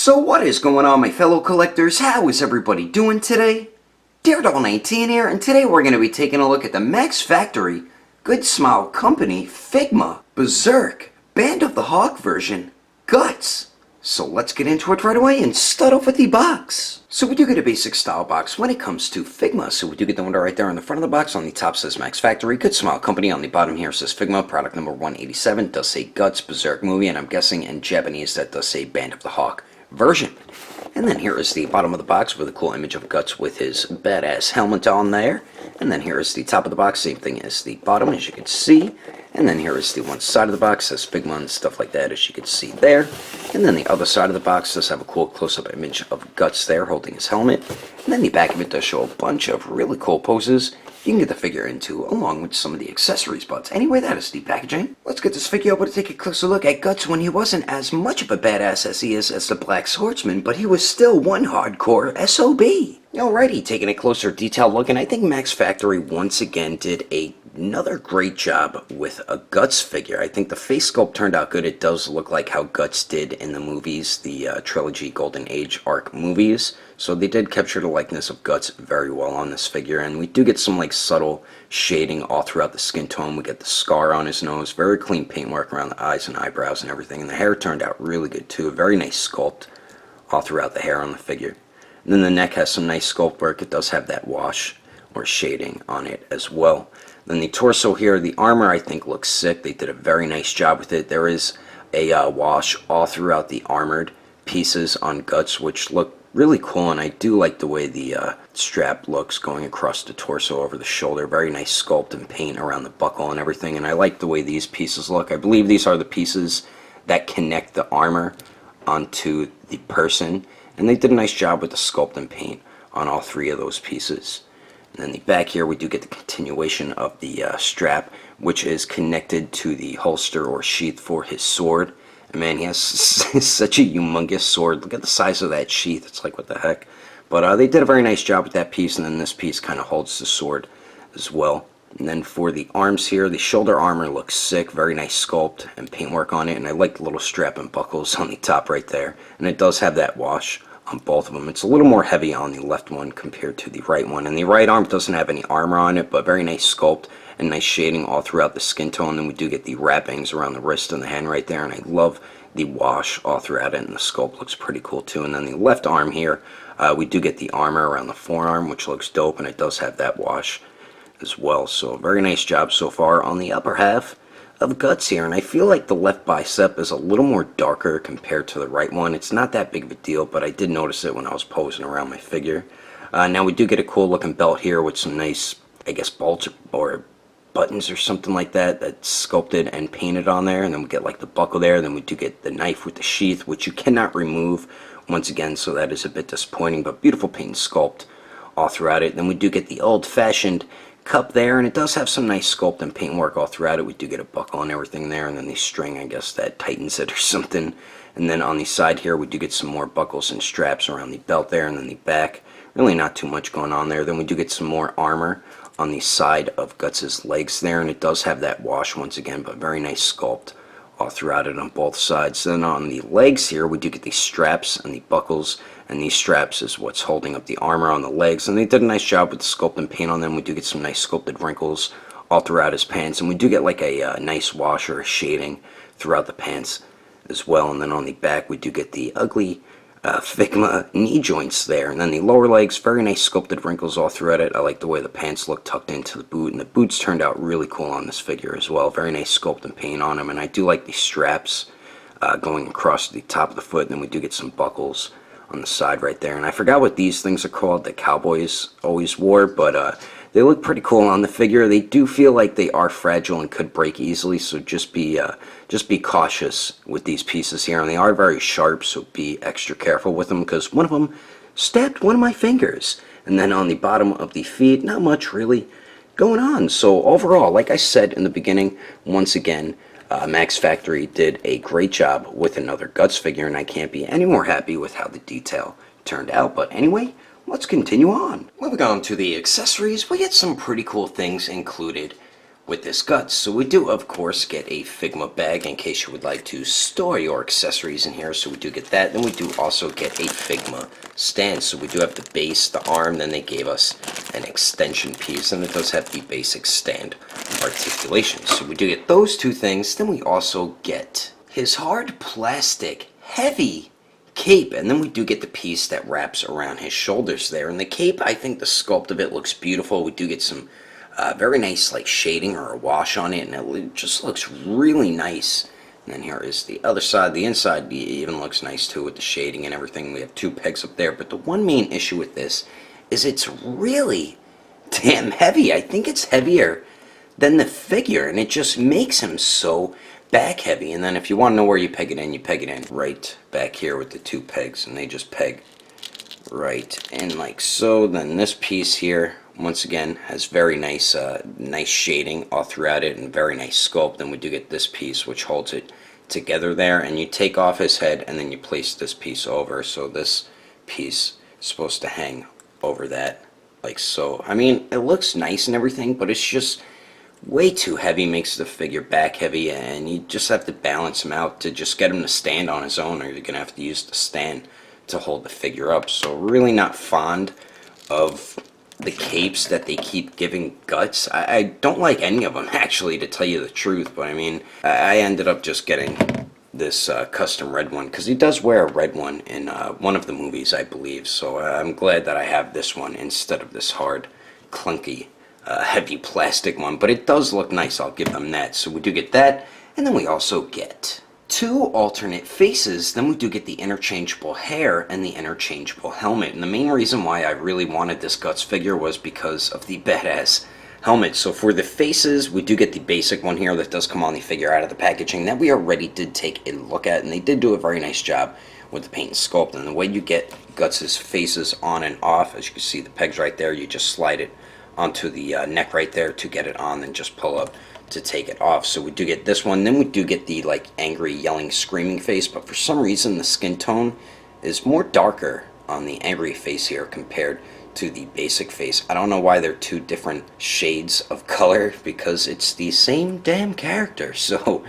So what is going on, my fellow collectors? How is everybody doing today? Daredevil19 here, and today we're going to be taking a look at the Max Factory Good Smile Company Figma Berserk Band of the Hawk version Guts. So let's get into it right away and start off with the box. So we do get a basic style box when it comes to Figma. So we do get the window right there on the front of the box. On the top says Max Factory Good Smile Company. On the bottom here says Figma, product number 187. It does say Guts Berserk movie, and I'm guessing in Japanese that does say Band of the Hawk version. And then here is the bottom of the box with a cool image of Guts with his badass helmet on there. And then here is the top of the box, same thing as the bottom, as you can see. And then here is the one side of the box, says Figma and stuff like that, as you can see there. And then the other side of the box does have a cool close-up image of Guts there holding his helmet. And then the back of it does show a bunch of really cool poses you can get the figure into, along with some of the accessories. But anyway, that is the packaging. Let's get this figure over to take a closer look at Guts when he wasn't as much of a badass as he is as the Black Swordsman, but he was still one hardcore SOB. Alrighty, taking a closer detailed look, and I think Max Factory once again did another great job with a Guts figure. I think the face sculpt turned out good. It does look like how Guts did in the movies, the trilogy Golden Age arc movies. So they did capture the likeness of Guts very well on this figure, and we do get some like subtle shading all throughout the skin tone. We get the scar on his nose, very clean paintwork around the eyes and eyebrows and everything, and the hair turned out really good too. A very nice sculpt all throughout the hair on the figure. And then the neck has some nice sculpt work. It does have that wash or shading on it as well. Then the torso here, the armor I think looks sick. They did a very nice job with it. There is a wash all throughout the armored pieces on Guts, which look really cool, and I do like the way the strap looks going across the torso over the shoulder. Very nice sculpt and paint around the buckle and everything, and I like the way these pieces look. I believe these are the pieces that connect the armor onto the person, and they did a nice job with the sculpt and paint on all three of those pieces. And then the back here, we do get the continuation of the strap, which is connected to the holster or sheath for his sword. And man, he has such a humongous sword. Look at the size of that sheath. It's like, what the heck? But they did a very nice job with that piece, and then this piece kind of holds the sword as well. And then for the arms here, the shoulder armor looks sick. Very nice sculpt and paintwork on it, and I like the little strap and buckles on the top right there. And it does have that wash on both of them. It's a little more heavy on the left one compared to the right one. And the right arm doesn't have any armor on it, but very nice sculpt and nice shading all throughout the skin tone. Then we do get the wrappings around the wrist and the hand right there, and I love the wash all throughout it, and the sculpt looks pretty cool too. And then the left arm here, we do get the armor around the forearm, which looks dope, and it does have that wash as well. So very nice job so far on the upper half of Guts here, and I feel like the left bicep is a little more darker compared to the right one. It's not that big of a deal, but I did notice it when I was posing around my figure. Now we do get a cool looking belt here with some nice, I guess, bolts or buttons or something like that that's sculpted and painted on there. And then we get like the buckle there. Then we do get the knife with the sheath, which you cannot remove once again, so that is a bit disappointing, but beautiful paint and sculpt all throughout it. Then we do get the old-fashioned cup there, and it does have some nice sculpt and paintwork all throughout it. We do get a buckle and everything there, and then the string, I guess, that tightens it or something. And then on the side here, we do get some more buckles and straps around the belt there, and then the back. Really not too much going on there. Then we do get some more armor on the side of Guts' legs there, and it does have that wash once again, but very nice sculpt all throughout it on both sides. Then on the legs here, we do get these straps and the buckles, and these straps is what's holding up the armor on the legs, and they did a nice job with the sculpt and paint on them. We do get some nice sculpted wrinkles all throughout his pants, and we do get like a nice wash or a shading throughout the pants as well. And then on the back, we do get the ugly Figma knee joints there, and then the lower legs, very nice sculpted wrinkles all throughout it. I like the way the pants look tucked into the boot, and the boots turned out really cool on this figure as well. Very nice sculpt and paint on them, and I do like the straps going across the top of the foot. And then we do get some buckles on the side right there, and I forgot what these things are called that cowboys always wore, but they look pretty cool on the figure. They do feel like they are fragile and could break easily, so just be cautious with these pieces here. And they are very sharp, so be extra careful with them, because one of them stabbed one of my fingers. And then on the bottom of the feet, not much really going on. So overall, like I said in the beginning, once again, Max Factory did a great job with another Guts figure, and I can't be any more happy with how the detail turned out. But anyway, let's continue on. Moving on to the accessories, we get some pretty cool things included with this guts. So we do of course get a Figma bag in case you would like to store your accessories in here, so we do get that. Then we do also get a Figma stand. So we do have the base, the arm, then they gave us an extension piece, and it does have the basic stand articulation. So we do get those two things. Then we also get his hard plastic heavy cape, and then we do get the piece that wraps around his shoulders there. And the cape, I think the sculpt of it looks beautiful. We do get some very nice like shading or a wash on it, and it just looks really nice. And then here is the other side. The inside even looks nice too with the shading and everything. We have two pegs up there, but the one main issue with this is it's really damn heavy. I think it's heavier than the figure, and it just makes him so back heavy. And then if you want to know where you peg it in right back here with the two pegs, and they just peg right in like so. Then this piece here once again has very nice nice shading all throughout it and very nice sculpt. Then we do get this piece which holds it together there, and you take off his head and then you place this piece over, so this piece is supposed to hang over that like so. I mean, it looks nice and everything, but it's just way too heavy, makes the figure back heavy, and you just have to balance him out to just get him to stand on his own, or you're gonna have to use the stand to hold the figure up. So really not fond of the capes that they keep giving guts. I don't like any of them actually, to tell you the truth, but I mean, I ended up just getting this custom red one because he does wear a red one in one of the movies, I believe. So I'm glad that I have this one instead of this hard, clunky heavy plastic one, but it does look nice, I'll give them that. So we do get that, and then we also get two alternate faces. Then we do get the interchangeable hair and the interchangeable helmet. And the main reason why I really wanted this Guts figure was because of the badass helmet. So for the faces, we do get the basic one here that does come on the figure out of the packaging that we already did take a look at, and they did do a very nice job with the paint and sculpt. And the way you get Guts's faces on and off, as you can see the pegs right there, you just slide it onto the neck right there to get it on, then just pull up to take it off. So we do get this one. Then we do get the like angry yelling screaming face, but for some reason the skin tone is more darker on the angry face here compared to the basic face. I don't know why they're two different shades of color, because it's the same damn character. So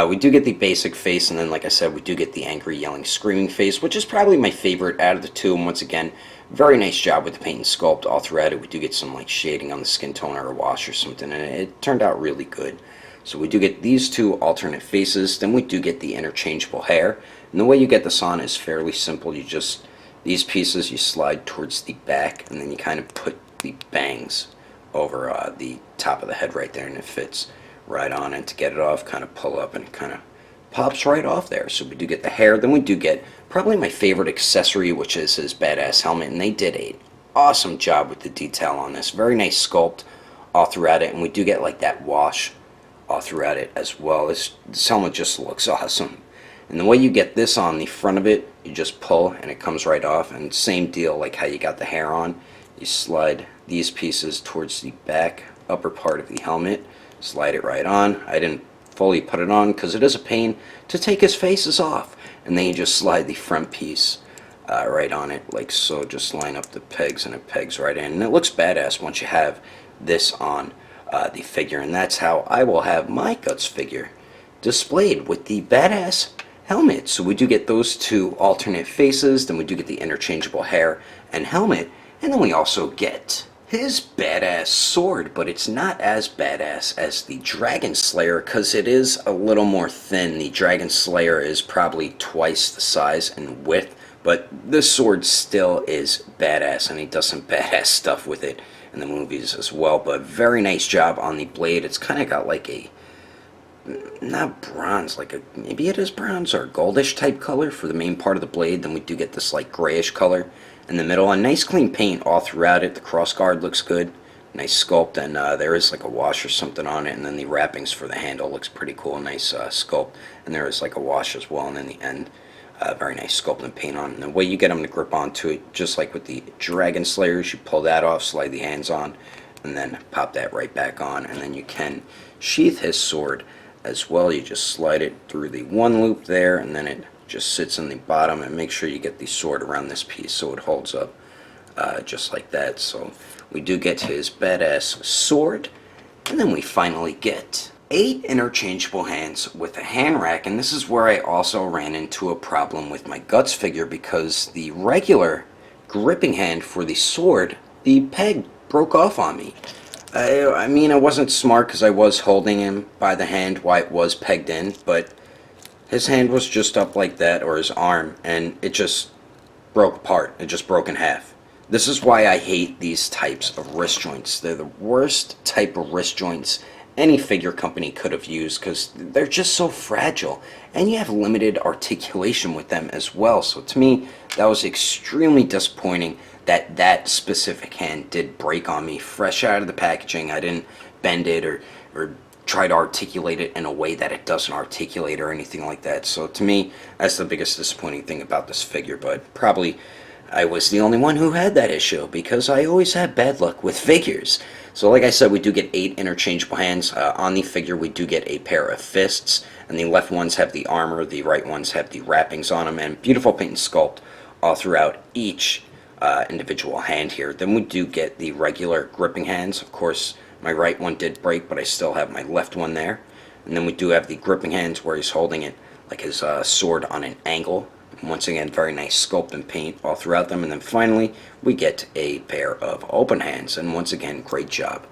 we do get the basic face, and then like I said, we do get the angry yelling screaming face, which is probably my favorite out of the two. And once again, very nice job with the paint and sculpt all throughout it. We do get some like shading on the skin tone or a wash or something, and it turned out really good. So we do get these two alternate faces. Then we do get the interchangeable hair, and the way you get this on is fairly simple. You just, these pieces you slide towards the back, and then you kind of put the bangs over the top of the head right there, and it fits right on. And to get it off, kind of pull up, and it kind of pops right off there. So we do get the hair. Then we do get probably my favorite accessory, which is his badass helmet, and they did an awesome job with the detail on this. Very nice sculpt all throughout it, and we do get like that wash all throughout it as well. This helmet just looks awesome. And the way you get this on the front of it, you just pull and it comes right off, and same deal like how you got the hair on. You slide these pieces towards the back upper part of the helmet, slide it right on. I didn't fully put it on because it is a pain to take his faces off, and then you just slide the front piece right on it like so. Just line up the pegs and it pegs right in, and it looks badass once you have this on the figure. And that's how I will have my Guts figure displayed, with the badass helmet. So we do get those two alternate faces, then we do get the interchangeable hair and helmet, and then we also get his badass sword, but it's not as badass as the Dragon Slayer because it is a little more thin. The Dragon Slayer is probably twice the size and width, but this sword still is badass, and he does some badass stuff with it in the movies as well. But very nice job on the blade. It's kind of got like a, not bronze, like a, maybe it is bronze or goldish type color for the main part of the blade. Then we do get this like grayish color in the middle, and nice clean paint all throughout it. The cross guard looks good, nice sculpt, and there is like a wash or something on it, and then the wrappings for the handle looks pretty cool, nice sculpt, and there is like a wash as well, and then the end, very nice sculpt and paint on. And the way you get them to grip onto it, just like with the Dragon Slayers, you pull that off, slide the hands on, and then pop that right back on, and then you can sheath his sword as well. You just slide it through the one loop there, and then it just sits in the bottom, and make sure you get the sword around this piece so it holds up just like that. So we do get his badass sword, And then we finally get 8 interchangeable hands with a hand rack, and this is where I also ran into a problem with my Guts figure, because the regular gripping hand for the sword, the peg broke off on me. I mean, I wasn't smart because I was holding him by the hand while it was pegged in, but his hand was just up like that, or his arm, and it just broke apart. It just broke in half. This is why I hate these types of wrist joints. They're the worst type of wrist joints any figure company could have used, because they're just so fragile, and you have limited articulation with them as well. So to me, that was extremely disappointing that that specific hand did break on me fresh out of the packaging. I didn't bend it or try to articulate it in a way that it doesn't articulate or anything like that. So to me, that's the biggest disappointing thing about this figure, but probably I was the only one who had that issue, because I always have bad luck with figures. So like I said, we do get 8 interchangeable hands. On the figure, we do get a pair of fists, and the left ones have the armor, the right ones have the wrappings on them, and beautiful paint and sculpt all throughout each individual hand here. Then we do get the regular gripping hands. Of course, my right one did break, but I still have my left one there. And then we do have the gripping hands where he's holding it like his sword on an angle. Once again, very nice sculpt and paint all throughout them. And then finally, we get a pair of open hands. And once again, great job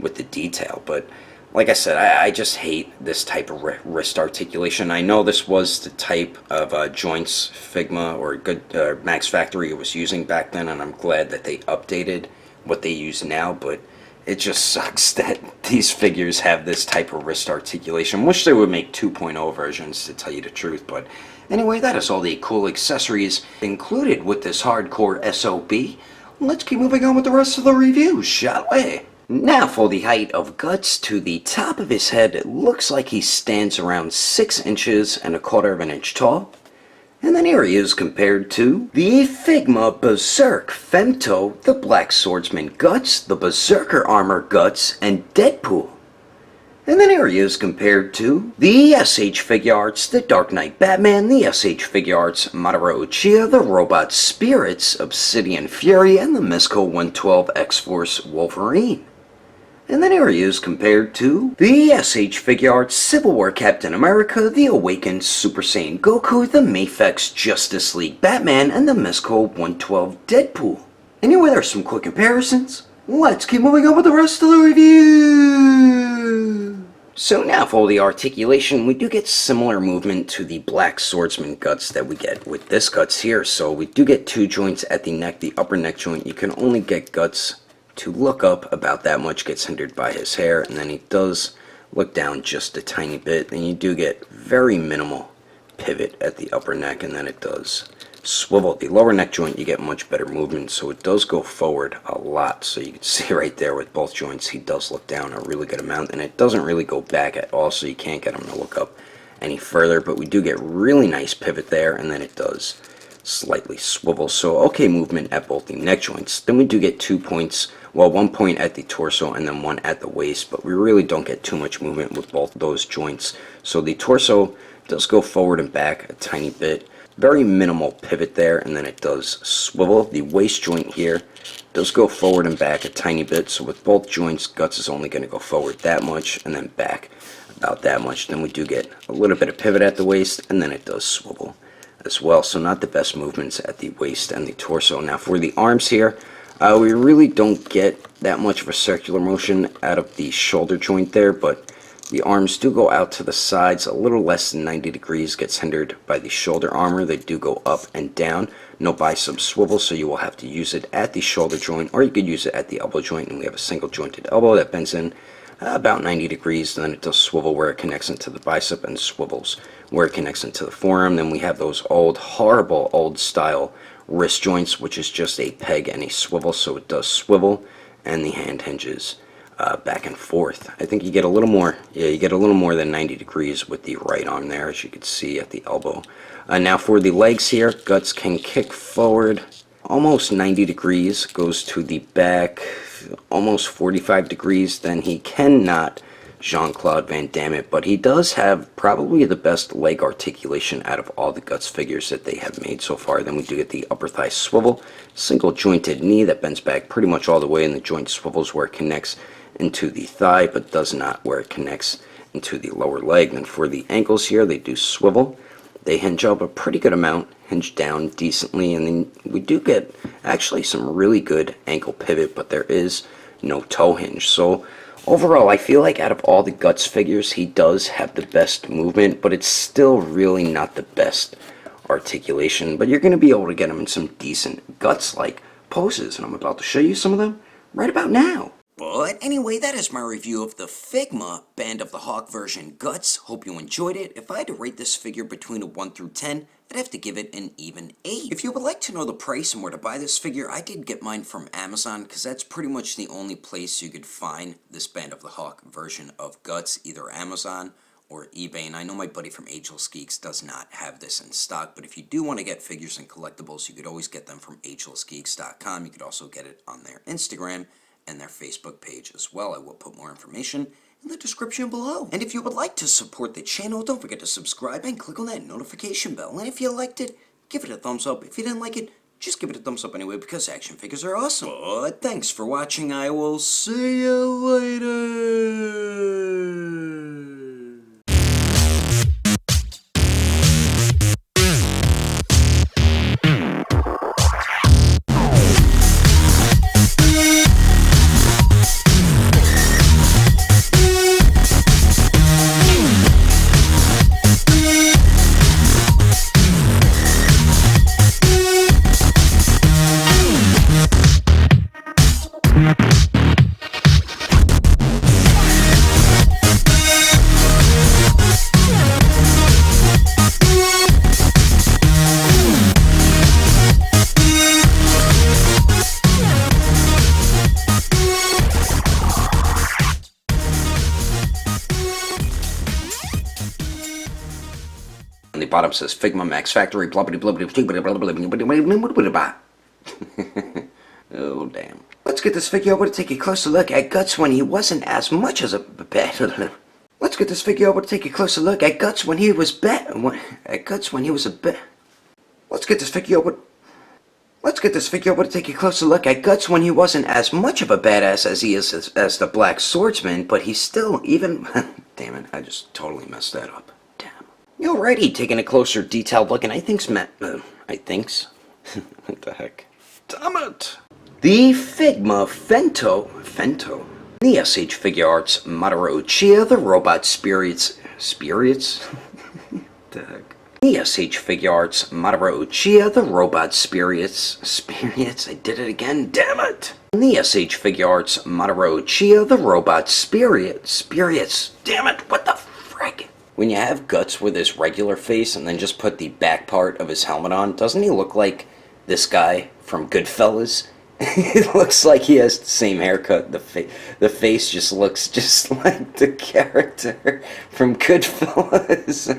with the detail. But like I said, I just hate this type of wrist articulation. I know this was the type of joints Figma or Max Factory was using back then, and I'm glad that they updated what they use now. But it just sucks that these figures have this type of wrist articulation. Wish they would make 2.0 versions, to tell you the truth. But anyway, that is all the cool accessories included with this hardcore SOB. Let's keep moving on with the rest of the review, shall we? Now for the height of Guts. To the top of his head, it looks like he stands around 6 inches and 1/4 of an inch tall. And then here he is compared to the Figma Berserk Femto, the Black Swordsman Guts, the Berserker Armor Guts, and Deadpool. And then here he is compared to the SH Figuarts, the Dark Knight Batman, the SH Figuarts Madara Uchiha, the Robot Spirits, Obsidian Fury, and the Mezco 112 X-Force Wolverine. And then here he is compared to the SH Figuarts Civil War Captain America, the Awakened Super Saiyan Goku, the Mafex Justice League Batman, and the Mezco 112 Deadpool. Anyway, there's some quick comparisons. Let's keep moving on with the rest of the review. So now for the articulation, we do get similar movement to the Black Swordsman Guts that we get with this Guts here. So we do get 2 joints at the neck, the upper neck joint. You can only get Guts to look up about that much, gets hindered by his hair, and then he does look down just a tiny bit. And you do get very minimal pivot at the upper neck, and then it does swivel. The lower neck joint, you get much better movement, so it does go forward a lot. So you can see right there with both joints, he does look down a really good amount, and it doesn't really go back at all, so you can't get him to look up any further. But we do get really nice pivot there, and then it does slightly swivel. So okay movement at both the neck joints. Then we do get 2 points, well, 1 point at the torso and then 1 at the waist, but we really don't get too much movement with both those joints. So the torso does go forward and back a tiny bit, very minimal pivot there, and then it does swivel. The waist joint here does go forward and back a tiny bit, so with both joints, Guts is only going to go forward that much and then back about that much. Then we do get a little bit of pivot at the waist, and then it does swivel as well. So not the best movements at the waist and the torso. Now for the arms here, we really don't get that much of a circular motion out of the shoulder joint there, but the arms do go out to the sides a little less than 90 degrees, gets hindered by the shoulder armor. They do go up and down. No bicep swivel, so you will have to use it at the shoulder joint, or you could use it at the elbow joint, and we have a single jointed elbow that bends in about 90 degrees. Then it does swivel where it connects into the bicep and swivels where it connects into the forearm. Then we have those old, horrible, old style wrist joints, which is just a peg and a swivel, so it does swivel, and the hand hinges back and forth. I think you get a little more, yeah, you get a little more than 90 degrees with the right arm there, as you can see at the elbow. Now for the legs here, Guts can kick forward almost 90 degrees, goes to the back almost 45 degrees, then he cannot Jean-Claude Van Damme, but he does have probably the best leg articulation out of all the Guts figures that they have made so far. Then we do get the upper thigh swivel, single jointed knee that bends back pretty much all the way, and the joint swivels where it connects into the thigh, but does not where it connects into the lower leg. Then for the ankles here, they do swivel. They hinge up a pretty good amount, hinge down decently, and then we do get actually some really good ankle pivot, but there is no toe hinge. So overall, I feel like out of all the Guts figures, he does have the best movement, but it's still really not the best articulation. But you're going to be able to get him in some decent Guts-like poses, and I'm about to show you some of them right about now. But anyway, that is my review of the Figma Band of the Hawk version Guts. Hope you enjoyed it. If I had to rate this figure between a 1 through 10, I'd have to give it an even 8. If you would like to know the price and where to buy this figure, I did get mine from Amazon, because that's pretty much the only place you could find this Band of the Hawk version of Guts, either Amazon or eBay. And I know my buddy from Agelessgeeks does not have this in stock, but if you do want to get figures and collectibles, you could always get them from Agelessgeeks.com. You could also get it on their Instagram and their Facebook page as well. I will put more information in the description below. And if you would like to support the channel, don't forget to subscribe and click on that notification bell. And if you liked it, give it a thumbs up. If you didn't like it, just give it a thumbs up anyway, because action figures are awesome. But thanks for watching. I will see you later. On the bottom says Figma Max Factory, blah blah blah blah blah blah. Oh damn. Let's get this figure over to take a closer look at Guts when he wasn't as much as a Let's get this figure over to take a closer look at Guts when he was Guts when he was a bit. Let's get this figure over to take a closer look at Guts when he wasn't as much of a badass as he is as the Black Swordsman, but he's still even. Damn it! I just totally messed that up. Alrighty, taking a closer detailed look, and I think's what the heck? Damn it! The Figma Fento, the SH Figure Arts Madara Uchiha, the Robot Spirits, the heck? The SH Figure Arts Madara Uchiha, the Robot Spirits, I did it again, damn it! The SH Figure Arts Madara Uchiha, the Robot Spirits, damn it, what the frick? When you have Guts with his regular face and then just put the back part of his helmet on, doesn't he look like this guy from Goodfellas? It looks like he has the same haircut. The face just looks just like the character from Goodfellas.